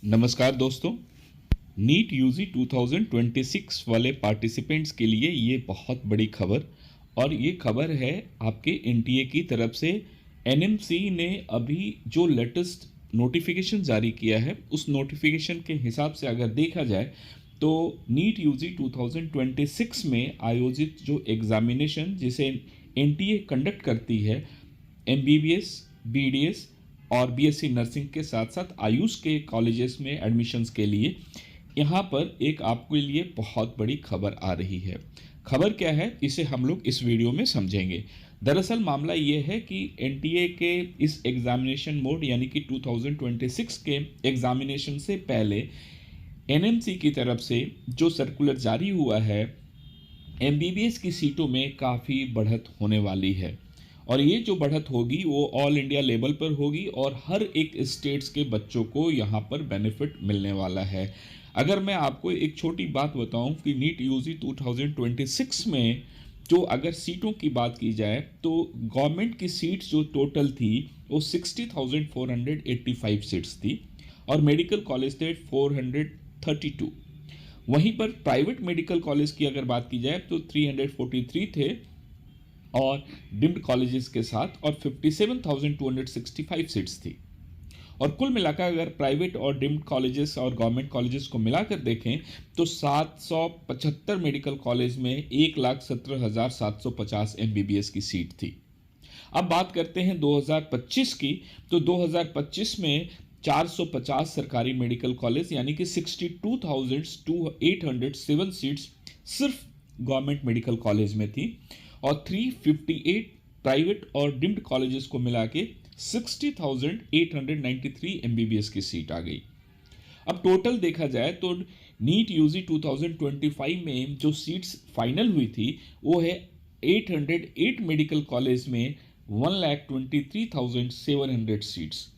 नमस्कार दोस्तों। NEET UG 2026 वाले पार्टिसिपेंट्स के लिए ये बहुत बड़ी खबर और ये खबर है आपके एनटीए की तरफ से। एनएमसी ने अभी जो लेटेस्ट नोटिफिकेशन जारी किया है उस नोटिफिकेशन के हिसाब से अगर देखा जाए तो नीट यूजी 2026 में आयोजित जो एग्ज़ामिनेशन जिसे एनटीए कंडक्ट करती है एमबीबीएस, बीडीएस और बीएससी नर्सिंग के साथ साथ आयुष के कॉलेजेस में एडमिशन्स के लिए यहाँ पर एक आपके लिए बहुत बड़ी खबर आ रही है। खबर क्या है इसे हम लोग इस वीडियो में समझेंगे। दरअसल मामला ये है कि एनटीए के इस एग्जामिनेशन मोड यानी कि 2026 के एग्जामिनेशन से पहले एनएमसी की तरफ से जो सर्कुलर जारी हुआ है, एमबीबीएस की सीटों में काफ़ी बढ़त होने वाली है और ये जो बढ़त होगी वो ऑल इंडिया लेवल पर होगी और हर एक स्टेट्स के बच्चों को यहाँ पर बेनिफिट मिलने वाला है। अगर मैं आपको एक छोटी बात बताऊं कि नीट यूजी 2026 में जो अगर सीटों की बात की जाए तो गवर्नमेंट की सीट्स जो टोटल थी वो 60,485 सीट्स थी और मेडिकल कॉलेज थे 432। वहीं पर प्राइवेट मेडिकल कॉलेज की अगर बात की जाए तो 343 थे और डिम्ड कॉलेजेस के साथ और 57,265 सीट्स थी। और कुल मिलाकर अगर प्राइवेट और डिम्ड कॉलेजेस और गवर्नमेंट कॉलेजेस को मिलाकर देखें तो 775 मेडिकल कॉलेज में 1,17,750 एमबीबीएस की सीट थी। अब बात करते हैं 2025 की, तो 2025 में 450 सरकारी मेडिकल कॉलेज यानी कि 62,807 सीट्स सिर्फ गवर्नमेंट मेडिकल कॉलेज में थी और 358 प्राइवेट और डिम्ड कॉलेजेस को मिला के 60,893 एमबीबीएस की सीट आ गई। अब टोटल देखा जाए तो नीट यूजी 2025 में जो सीट्स फाइनल हुई थी वो है 808 मेडिकल कॉलेज में 1,23,700 सीट्स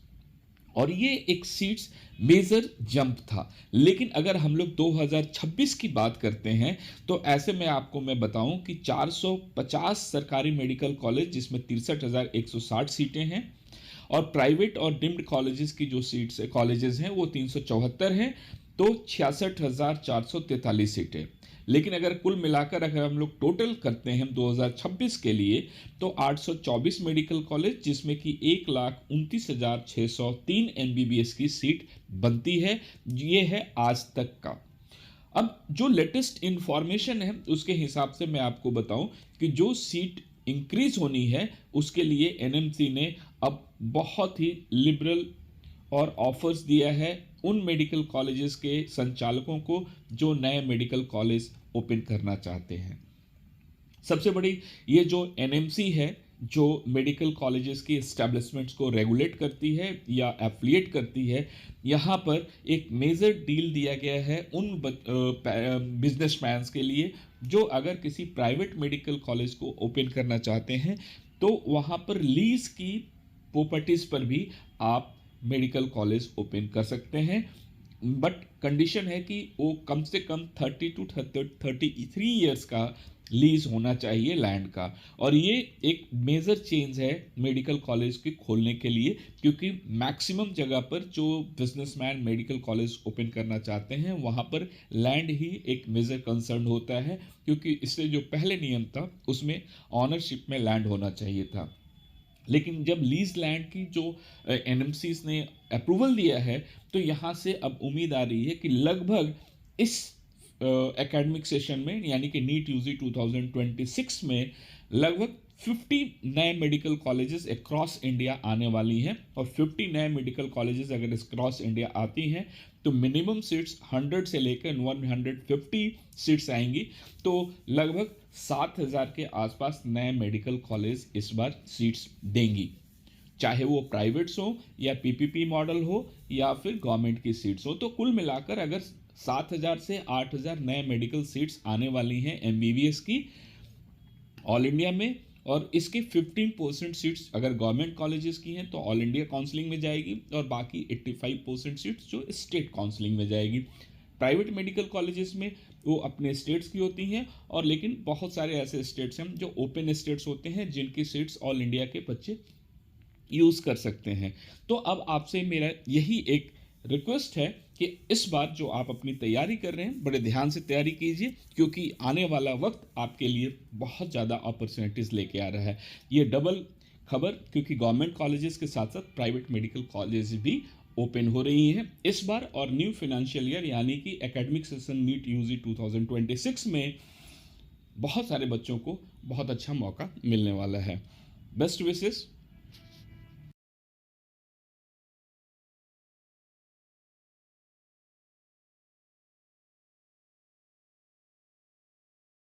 और ये एक सीट्स मेजर जंप था। लेकिन अगर हम लोग 2026 की बात करते हैं तो ऐसे में आपको मैं बताऊं कि 450 सरकारी मेडिकल कॉलेज जिसमें 63,160 सीटें हैं और प्राइवेट और डिम्ड कॉलेजेस की जो सीट्स कॉलेजेस हैं वो 374 हैं, तो 66,443 सीटें। लेकिन अगर कुल मिलाकर अगर हम लोग टोटल करते हैं 2026 के लिए तो 824 मेडिकल कॉलेज जिसमें कि 1,29,603 एमबीबीएस की सीट बनती है। ये है आज तक का। अब जो लेटेस्ट इंफॉर्मेशन है उसके हिसाब से मैं आपको बताऊं कि जो सीट इंक्रीज होनी है उसके लिए एनएमसी ने अब बहुत ही लिबरल और ऑफर्स दिया है उन मेडिकल कॉलेजेस के संचालकों को जो नए मेडिकल कॉलेज ओपन करना चाहते हैं। सबसे बड़ी ये जो एनएमसी है जो मेडिकल कॉलेजेस की एस्टैब्लिशमेंट्स को रेगुलेट करती है या एफिलिएट करती है, यहाँ पर एक मेजर डील दिया गया है उन बिजनेसमैन के लिए जो अगर किसी प्राइवेट मेडिकल कॉलेज को ओपन करना चाहते हैं तो वहाँ पर लीज की प्रॉपर्टीज़ पर भी आप मेडिकल कॉलेज ओपन कर सकते हैं। बट कंडीशन है कि वो कम से कम 30 to 33 ईयर्स का लीज होना चाहिए लैंड का। और ये एक मेजर चेंज है मेडिकल कॉलेज के खोलने के लिए क्योंकि मैक्सिमम जगह पर जो बिजनेसमैन मेडिकल कॉलेज ओपन करना चाहते हैं वहाँ पर लैंड ही एक मेजर कंसर्न होता है क्योंकि इससे जो पहले नियम था उसमें ऑनरशिप में लैंड होना चाहिए था। लेकिन जब लीज लैंड की जो एनएमसीज ने अप्रूवल दिया है तो यहाँ से अब उम्मीद आ रही है कि लगभग इस एकेडमिक सेशन में यानी कि नीट यूजी 2026 में लगभग 50 नए मेडिकल कॉलेजेस अक्रॉस इंडिया आने वाली हैं और 50 नए मेडिकल कॉलेजेस अगर अक्रॉस इंडिया आती हैं तो मिनिमम सीट्स 100 से लेकर 150 सीट्स आएंगी। तो लगभग 7,000 के आसपास नए मेडिकल कॉलेज इस बार सीट्स देंगी, चाहे वो प्राइवेट्स हो या पीपीपी मॉडल हो या फिर गवर्नमेंट की सीट्स हो। तो कुल मिलाकर अगर 7,000 से 8,000 नए मेडिकल सीट्स आने वाली हैं एमबीबीएस की ऑल इंडिया में और इसके 15% सीट्स अगर गवर्नमेंट कॉलेजेस की हैं तो ऑल इंडिया काउंसलिंग में जाएगी और बाकी 85% सीट्स जो स्टेट काउंसलिंग में जाएगी। प्राइवेट मेडिकल कॉलेजेस में वो अपने स्टेट्स की होती हैं और लेकिन बहुत सारे ऐसे स्टेट्स हैं जो ओपन स्टेट्स होते हैं जिनकी सीट्स ऑल इंडिया के बच्चे यूज़ कर सकते हैं। तो अब आपसे मेरा यही एक रिक्वेस्ट है कि इस बार जो आप अपनी तैयारी कर रहे हैं बड़े ध्यान से तैयारी कीजिए, क्योंकि आने वाला वक्त आपके लिए बहुत ज़्यादा अपॉर्चुनिटीज़ लेके आ रहा है। ये डबल खबर, क्योंकि गवर्नमेंट कॉलेजेस के साथ साथ प्राइवेट मेडिकल कॉलेज भी ओपन हो रही हैं इस बार, और न्यू फाइनेंशियल ईयर यानी कि एकेडमिक सेशन नीट यूजी 2026 में बहुत सारे बच्चों को बहुत अच्छा मौका मिलने वाला है। Best wishes.